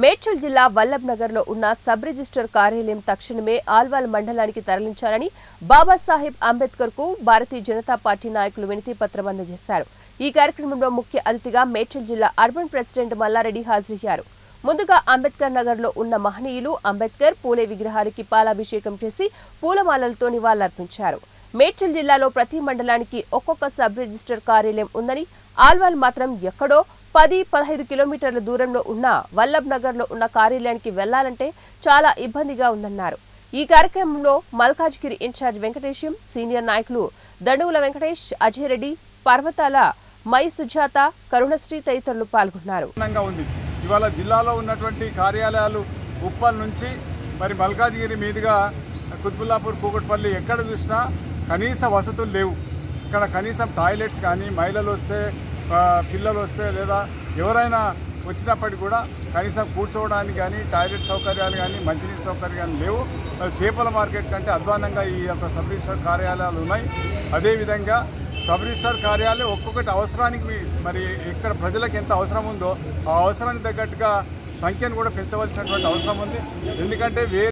మేడ్చల్ జిల్లా వల్లభ్ నగర్ లో ఉన్న సబ్ రిజిస్టర్ కార్యాలయం తక్షణమే ఆల్వాల్ మండలానికి తరలించాలని బాబాసాహెబ్ అంబేద్కర్ కు భారతీయ జనతా పార్టీ నాయకులు వినతి పత్రం అందజేశారు. ఈ కార్యక్రమంలో ముఖ్య అతిథిగా మేడ్చల్ జిల్లా అర్బన్ ప్రెసిడెంట్ మల్లారెడ్డి హాజరయ్యారు. ముందుగా అంబేద్కర్ నగర్ లో ఉన్న మహనీయులు అంబేద్కర్ పూలే విగ్రహానికి పాలాభిషేకం చేసి పూలమాలలతో నివాళులర్పించారు. మేడ్చల్ జిల్లాలో ప్రతి మండలానికి ఒక్కొక్క సబ్ రిజిస్టర్ కార్యాలయం ఉందని, ఆల్వాల్ మాత్రం ఎక్కడో 10-15 కిలోమీటర్ల దూరంలో ఉన్న వల్లభ్ నగర్ లో ఉన్న కార్యాలయానికి వెళ్లాలంటే చాలా ఇబ్బందిగా ఉందన్నారు. ఈ కార్యక్రమంలో మల్కాజ్గిరి ఇన్ఛార్జ్ వెంకటేశం, సీనియర్ నాయకులు దండుగుల వెంకటేష్, అజయ్ రెడ్డి, పర్వతాల మై సుజాత, కరుణశ్రీ తదితరులు పాల్గొన్నారు. ఇవాళ జిల్లాలో ఉన్నటువంటి కార్యాలయాలు ఉప్పల్ నుంచి మరి మల్కాజ్గిరి మీదుగా కుత్బుల్లాపూర్, కూకట్పల్లి ఎక్కడ చూసినా కనీస వసతులు లేవు. ఇక్కడ కనీసం టాయిలెట్స్ కానీ, మహిళలు వస్తే, పిల్లలు వస్తే లేదా ఎవరైనా వచ్చినప్పటికీ కూడా కనీసం కూర్చోవడానికి కానీ, టాయిలెట్ సౌకర్యాలు కానీ, మంచినీటి సౌకర్యాలు కానీ లేవు. చేపల మార్కెట్ కంటే అధ్వానంగా ఈ యొక్క సబ్ రిజిస్టర్ కార్యాలయాలు ఉన్నాయి. అదేవిధంగా సబ్ రిజిస్టర్ కార్యాలయం ఒక్కొక్కటి అవసరానికి మరి ఇక్కడ ప్రజలకు ఎంత అవసరం ఉందో ఆ అవసరానికి తగ్గట్టుగా సంఖ్యను కూడా పెంచవలసినటువంటి అవసరం ఉంది. ఎందుకంటే